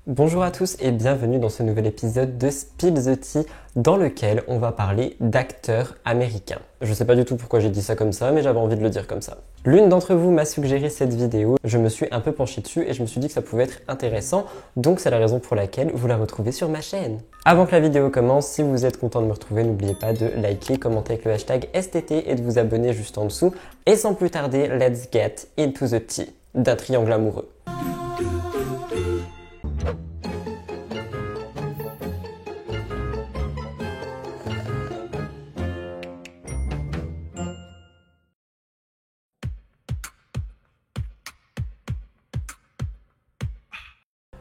Bonjour à tous et bienvenue dans ce nouvel épisode de Spill the Tea dans lequel on va parler d'acteurs américains. Je sais pas du tout pourquoi j'ai dit ça comme ça, mais j'avais envie de le dire comme ça. L'une d'entre vous m'a suggéré cette vidéo, je me suis un peu penché dessus et je me suis dit que ça pouvait être intéressant, donc c'est la raison pour laquelle vous la retrouvez sur ma chaîne. Avant que la vidéo commence, si vous êtes content de me retrouver, n'oubliez pas de liker, commenter avec le hashtag STT et de vous abonner juste en dessous. Et sans plus tarder, let's get into the tea d'un triangle amoureux.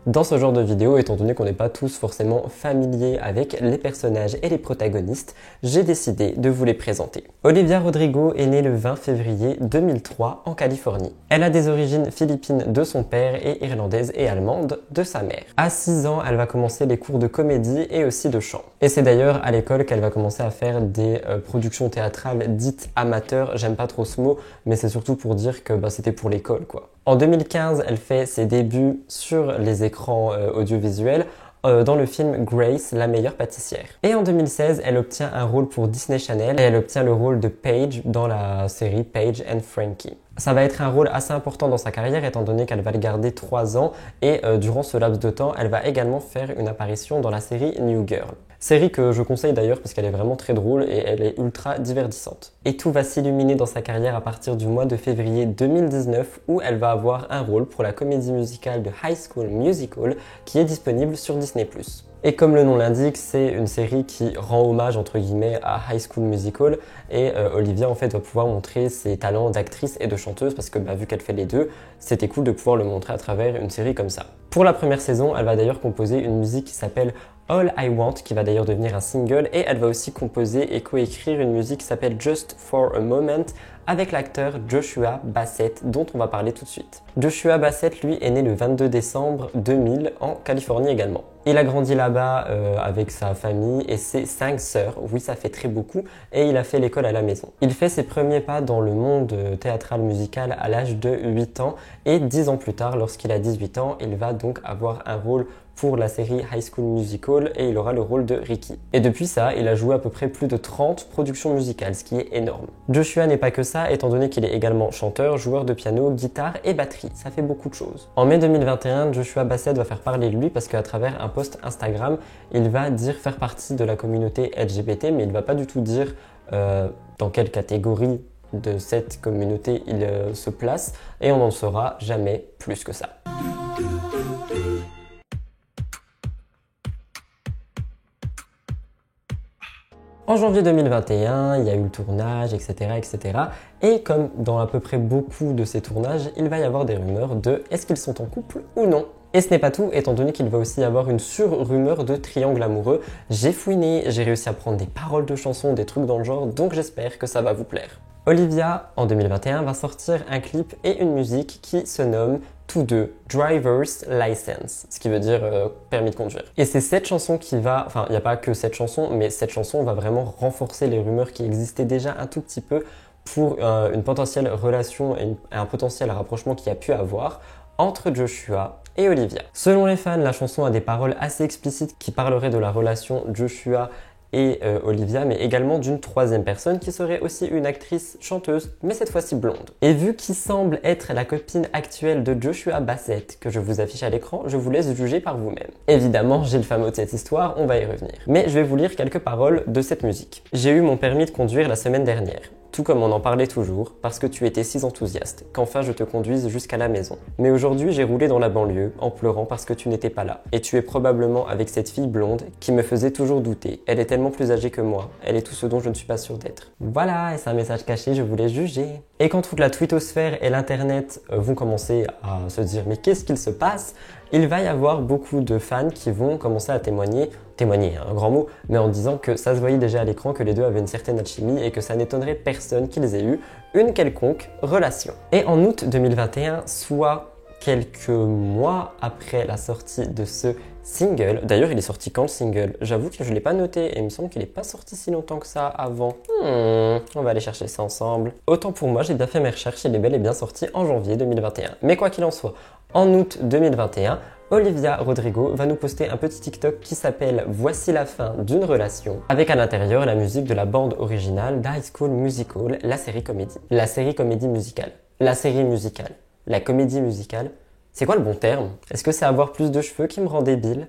Dans ce genre de vidéo, étant donné qu'on n'est pas tous forcément familiers avec les personnages et les protagonistes, j'ai décidé de vous les présenter. Olivia Rodrigo est née le 20 février 2003 en Californie. Elle a des origines philippines de son père et irlandaises et allemandes de sa mère. À 6 ans, elle va commencer les cours de comédie et aussi de chant. Et c'est d'ailleurs à l'école qu'elle va commencer à faire des productions théâtrales dites amateurs. J'aime pas trop ce mot, mais c'est surtout pour dire que c'était pour l'école, quoi. En 2015, elle fait ses débuts sur les écrans audiovisuels dans le film Grace, la meilleure pâtissière. Et en 2016, elle obtient un rôle pour Disney Channel et elle obtient le rôle de Paige dans la série Paige and Frankie. Ça va être un rôle assez important dans sa carrière étant donné qu'elle va le garder 3 ans et durant ce laps de temps, elle va également faire une apparition dans la série New Girl. Série que je conseille d'ailleurs parce qu'elle est vraiment très drôle et elle est ultra divertissante. Et tout va s'illuminer dans sa carrière à partir du mois de février 2019 où elle va avoir un rôle pour la comédie musicale de High School Musical qui est disponible sur Disney+. Et comme le nom l'indique, c'est une série qui rend hommage entre guillemets à High School Musical et Olivia en fait va pouvoir montrer ses talents d'actrice et de chanteuse parce que vu qu'elle fait les deux, c'était cool de pouvoir le montrer à travers une série comme ça. Pour la première saison, elle va d'ailleurs composer une musique qui s'appelle All I Want, qui va d'ailleurs devenir un single, et elle va aussi composer et coécrire une musique qui s'appelle Just for a Moment avec l'acteur Joshua Bassett, dont on va parler tout de suite. Joshua Bassett, lui, est né le 22 décembre 2000 en Californie également. Il a grandi là-bas avec sa famille et ses 5 sœurs, oui ça fait très beaucoup, et il a fait l'école à la maison. Il fait ses premiers pas dans le monde théâtral musical à l'âge de 8 ans, et 10 ans plus tard, lorsqu'il a 18 ans, il va donc avoir un rôle pour la série High School Musical et il aura le rôle de Ricky. Et depuis ça, il a joué à peu près plus de 30 productions musicales, ce qui est énorme. Joshua n'est pas que ça, étant donné qu'il est également chanteur, joueur de piano, guitare et batterie. Ça fait beaucoup de choses. En mai 2021, Joshua Bassett va faire parler de lui parce qu'à travers un post Instagram, il va dire faire partie de la communauté LGBT, mais il va pas du tout dire dans quelle catégorie de cette communauté il se place et on n'en saura jamais plus que ça. En janvier 2021, il y a eu le tournage, etc., etc. Et comme dans à peu près beaucoup de ces tournages, il va y avoir des rumeurs de est-ce qu'ils sont en couple ou non. Et ce n'est pas tout, étant donné qu'il va aussi y avoir une sur-rumeur de triangle amoureux. J'ai fouiné, j'ai réussi à prendre des paroles de chansons, des trucs dans le genre, donc j'espère que ça va vous plaire. Olivia, en 2021, va sortir un clip et une musique qui se nomme tous deux Driver's License, ce qui veut dire permis de conduire. Et c'est cette chanson qui va, enfin il n'y a pas que cette chanson, mais cette chanson va vraiment renforcer les rumeurs qui existaient déjà un tout petit peu pour une potentielle relation et un potentiel rapprochement qu'il y a pu avoir entre Joshua et Olivia. Selon les fans, la chanson a des paroles assez explicites qui parleraient de la relation Joshua et Olivia, mais également d'une troisième personne qui serait aussi une actrice chanteuse, mais cette fois-ci blonde. Et vu qu'il semble être la copine actuelle de Joshua Bassett, que je vous affiche à l'écran, je vous laisse juger par vous-même. Évidemment, j'ai le fin mot de cette histoire, on va y revenir. Mais je vais vous lire quelques paroles de cette musique. J'ai eu mon permis de conduire la semaine dernière. Tout comme on en parlait toujours, parce que tu étais si enthousiaste, qu'enfin je te conduise jusqu'à la maison. Mais aujourd'hui, j'ai roulé dans la banlieue, en pleurant parce que tu n'étais pas là. Et tu es probablement avec cette fille blonde qui me faisait toujours douter. Elle est tellement plus âgée que moi. Elle est tout ce dont je ne suis pas sûre d'être. Voilà, et c'est un message caché, je voulais juger. Et quand toute la twittosphère et l'internet vont commencer à se dire mais qu'est-ce qu'il se passe, il va y avoir beaucoup de fans qui vont commencer à témoigner, un grand mot, mais en disant que ça se voyait déjà à l'écran que les deux avaient une certaine alchimie et que ça n'étonnerait personne qu'ils aient eu une quelconque relation. Et en août 2021, soit quelques mois après la sortie de ce single, d'ailleurs il est sorti quand le single? J'avoue que je ne l'ai pas noté et il me semble qu'il n'est pas sorti si longtemps que ça avant. On va aller chercher ça ensemble. Autant pour moi, j'ai bien fait mes recherches, il est bel et bien sorti en janvier 2021. Mais quoi qu'il en soit, en août 2021, Olivia Rodrigo va nous poster un petit TikTok qui s'appelle « Voici la fin d'une relation » avec à l'intérieur la musique de la bande originale d'High School Musical, la série comédie. La série comédie musicale. La série musicale. La comédie musicale. C'est quoi le bon terme? Est-ce que c'est avoir plus de cheveux qui me rend débile?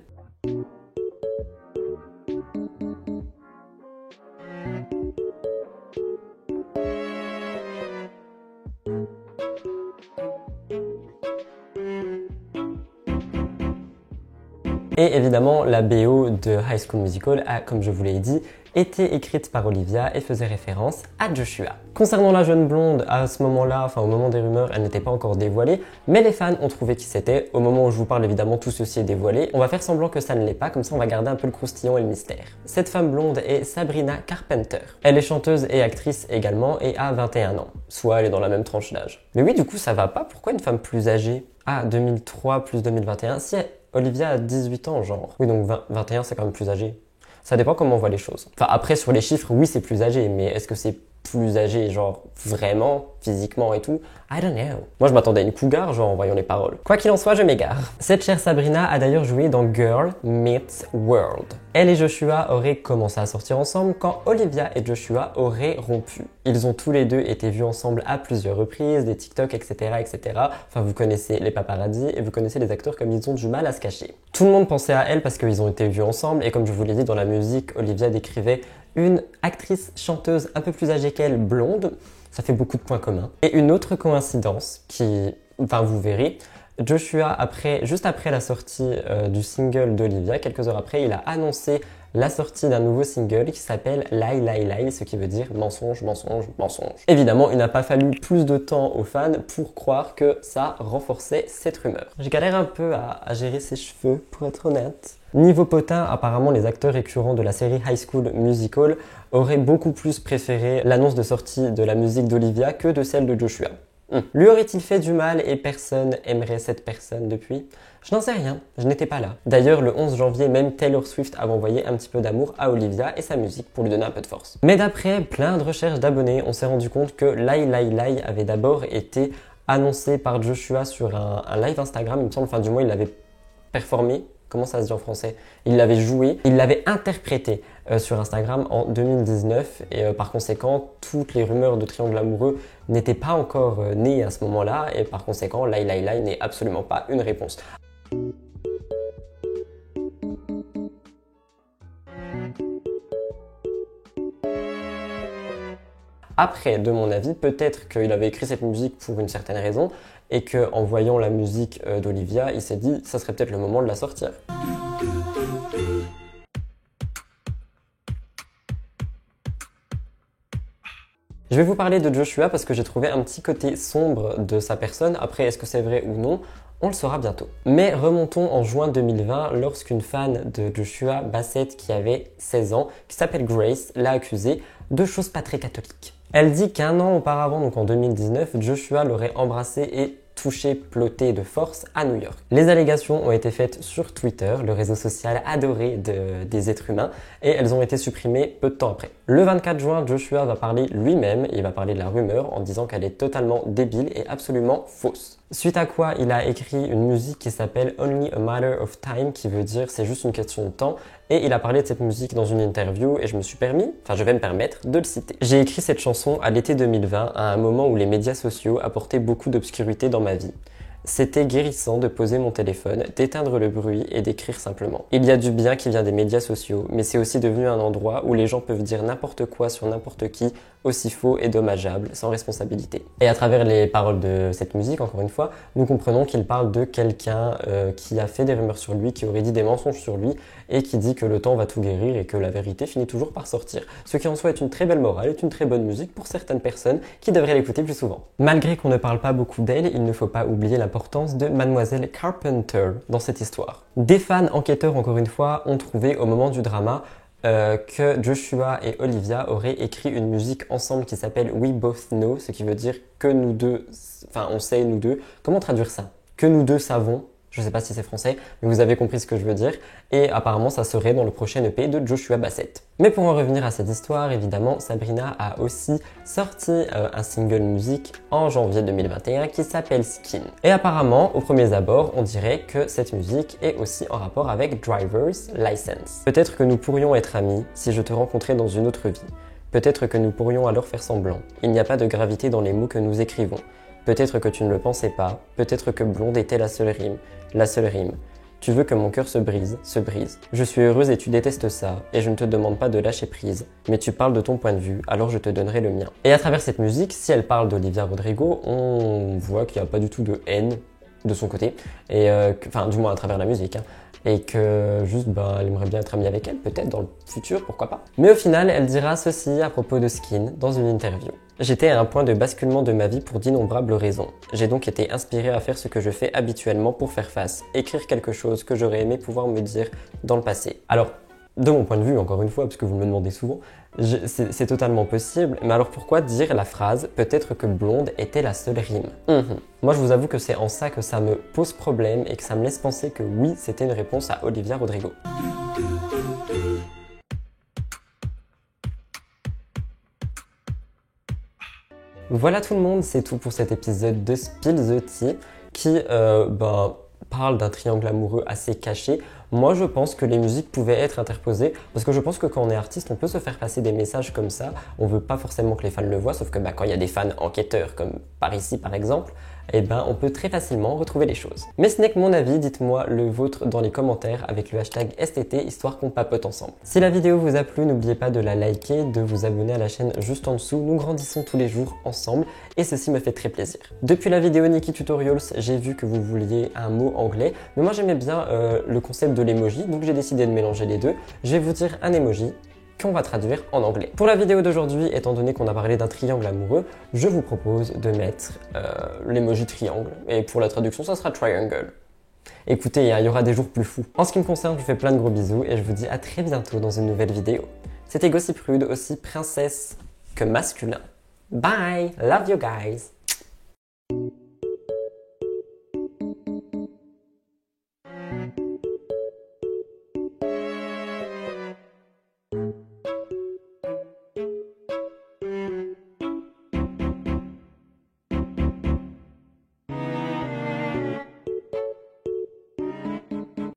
Et évidemment, la BO de High School Musical a, comme je vous l'ai dit, été écrite par Olivia et faisait référence à Joshua. Concernant la jeune blonde, à ce moment-là, enfin au moment des rumeurs, elle n'était pas encore dévoilée, mais les fans ont trouvé qui c'était. Au moment où je vous parle, évidemment, tout ceci est dévoilé. On va faire semblant que ça ne l'est pas, comme ça on va garder un peu le croustillant et le mystère. Cette femme blonde est Sabrina Carpenter. Elle est chanteuse et actrice également et a 21 ans, soit elle est dans la même tranche d'âge. Mais oui, du coup, ça va pas. Pourquoi une femme plus âgée? Ah, 2003 plus 2021. Si Olivia a 18 ans, genre. Oui, donc 21, c'est quand même plus âgé. Ça dépend comment on voit les choses. Enfin, après, sur les chiffres, oui, c'est plus âgé, mais est-ce que c'est plus âgé, genre, vraiment, physiquement et tout? I don't know. Moi, je m'attendais à une cougar, genre, en voyant les paroles. Quoi qu'il en soit, je m'égare. Cette chère Sabrina a d'ailleurs joué dans Girl Meets World. Elle et Joshua auraient commencé à sortir ensemble quand Olivia et Joshua auraient rompu. Ils ont tous les deux été vus ensemble à plusieurs reprises, des TikTok, etc., etc. Enfin, vous connaissez les paparazzis et vous connaissez les acteurs comme ils ont du mal à se cacher. Tout le monde pensait à elle parce qu'ils ont été vus ensemble et comme je vous l'ai dit dans la musique, Olivia décrivait une actrice chanteuse un peu plus âgée qu'elle, blonde. Ça fait beaucoup de points communs. Et une autre coïncidence qui, enfin vous verrez, Joshua, juste après la sortie du single d'Olivia, quelques heures après, il a annoncé la sortie d'un nouveau single qui s'appelle Lie Lie Lie, ce qui veut dire mensonge, mensonge, mensonge. Évidemment, il n'a pas fallu plus de temps aux fans pour croire que ça renforçait cette rumeur. Je galère un peu à gérer ses cheveux, pour être honnête. Niveau potin, apparemment les acteurs récurrents de la série High School Musical auraient beaucoup plus préféré l'annonce de sortie de la musique d'Olivia que de celle de Joshua. Lui aurait-il fait du mal et personne aimerait cette personne depuis? Je n'en sais rien, je n'étais pas là. D'ailleurs, le 11 janvier, même Taylor Swift avait envoyé un petit peu d'amour à Olivia et sa musique pour lui donner un peu de force. Mais d'après plein de recherches d'abonnés, on s'est rendu compte que Lie Lie Lie avait d'abord été annoncé par Joshua sur un live Instagram, il me semble, enfin du moins il l'avait performé. Comment ça se dit en français? Il l'avait joué, il l'avait interprété sur Instagram en 2019 et par conséquent, toutes les rumeurs de triangle amoureux n'étaient pas encore nées à ce moment-là et par conséquent, Lie Lie Lie n'est absolument pas une réponse. Après, de mon avis, peut-être qu'il avait écrit cette musique pour une certaine raison et qu'en voyant la musique d'Olivia, il s'est dit ça serait peut-être le moment de la sortir. Je vais vous parler de Joshua parce que j'ai trouvé un petit côté sombre de sa personne. Après, est-ce que c'est vrai ou non? On le saura bientôt. Mais remontons en juin 2020 lorsqu'une fan de Joshua Bassett qui avait 16 ans, qui s'appelle Grace, l'a accusé de choses pas très catholiques. Elle dit qu'un an auparavant, donc en 2019, Joshua l'aurait embrassé et touché, ploté de force à New York. Les allégations ont été faites sur Twitter, le réseau social adoré des êtres humains, et elles ont été supprimées peu de temps après. Le 24 juin, Joshua va parler lui-même, il va parler de la rumeur en disant qu'elle est totalement débile et absolument fausse. Suite à quoi, il a écrit une musique qui s'appelle Only a Matter of Time, qui veut dire c'est juste une question de temps, et il a parlé de cette musique dans une interview et je vais me permettre de le citer. J'ai écrit cette chanson à l'été 2020, à un moment où les médias sociaux apportaient beaucoup d'obscurité dans ma vie. C'était guérissant de poser mon téléphone, d'éteindre le bruit et d'écrire simplement. Il y a du bien qui vient des médias sociaux, mais c'est aussi devenu un endroit où les gens peuvent dire n'importe quoi sur n'importe qui, aussi faux et dommageable, sans responsabilité. Et à travers les paroles de cette musique, encore une fois, nous comprenons qu'il parle de quelqu'un qui a fait des rumeurs sur lui, qui aurait dit des mensonges sur lui, et qui dit que le temps va tout guérir et que la vérité finit toujours par sortir. Ce qui en soi est une très belle morale, est une très bonne musique pour certaines personnes qui devraient l'écouter plus souvent. Malgré qu'on ne parle pas beaucoup d'elle, il ne faut pas oublier l'importance de Mademoiselle Carpenter dans cette histoire. Des fans enquêteurs, encore une fois, ont trouvé au moment du drama que Joshua et Olivia auraient écrit une musique ensemble qui s'appelle We Both Know, ce qui veut dire que nous deux, enfin on sait nous deux. Comment traduire ça? Que nous deux savons. Je sais pas si c'est français, mais vous avez compris ce que je veux dire. Et apparemment, ça serait dans le prochain EP de Joshua Bassett. Mais pour en revenir à cette histoire, évidemment, Sabrina a aussi sorti un single musique en janvier 2021 qui s'appelle Skin. Et apparemment, au premier abord, on dirait que cette musique est aussi en rapport avec Driver's License. Peut-être que nous pourrions être amis si je te rencontrais dans une autre vie. Peut-être que nous pourrions alors faire semblant. Il n'y a pas de gravité dans les mots que nous écrivons. Peut-être que tu ne le pensais pas, peut-être que blonde était la seule rime. La seule rime. Tu veux que mon cœur se brise, se brise. Je suis heureuse et tu détestes ça, et je ne te demande pas de lâcher prise, mais tu parles de ton point de vue, alors je te donnerai le mien. Et à travers cette musique, si elle parle d'Olivia Rodrigo, on voit qu'il n'y a pas du tout de haine de son côté, et enfin du moins à travers la musique, hein. Et que juste elle aimerait bien être amie avec elle, peut-être dans le futur, pourquoi pas. Mais au final, elle dira ceci à propos de Skin dans une interview. J'étais à un point de basculement de ma vie pour d'innombrables raisons. J'ai donc été inspirée à faire ce que je fais habituellement pour faire face, écrire quelque chose que j'aurais aimé pouvoir me dire dans le passé. Alors, de mon point de vue, encore une fois, parce que vous me le demandez souvent, c'est totalement possible, mais alors pourquoi dire la phrase « peut-être que blonde était la seule rime ». Moi, je vous avoue que c'est en ça que ça me pose problème et que ça me laisse penser que oui, c'était une réponse à Olivia Rodrigo. Voilà tout le monde, c'est tout pour cet épisode de Spill the Tea qui parle d'un triangle amoureux assez caché. Moi, je pense que les musiques pouvaient être interposées parce que je pense que quand on est artiste, on peut se faire passer des messages comme ça. On veut pas forcément que les fans le voient, sauf que quand il y a des fans enquêteurs comme par ici par exemple, on peut très facilement retrouver les choses. Mais ce n'est que mon avis, dites-moi le vôtre dans les commentaires avec le hashtag STT, histoire qu'on papote ensemble. Si la vidéo vous a plu, n'oubliez pas de la liker, de vous abonner à la chaîne juste en dessous. Nous grandissons tous les jours ensemble et ceci me fait très plaisir. Depuis la vidéo Nikki Tutorials, j'ai vu que vous vouliez un mot anglais, mais moi j'aimais bien le concept de l'emoji, donc j'ai décidé de mélanger les deux. Je vais vous dire un emoji qu'on va traduire en anglais. Pour la vidéo d'aujourd'hui, étant donné qu'on a parlé d'un triangle amoureux, je vous propose de mettre l'emoji triangle, et pour la traduction, ça sera triangle. Écoutez, il y aura des jours plus fous. En ce qui me concerne, je vous fais plein de gros bisous, et je vous dis à très bientôt dans une nouvelle vidéo. C'était Gossip Rude, aussi princesse que masculin. Bye! Love you guys!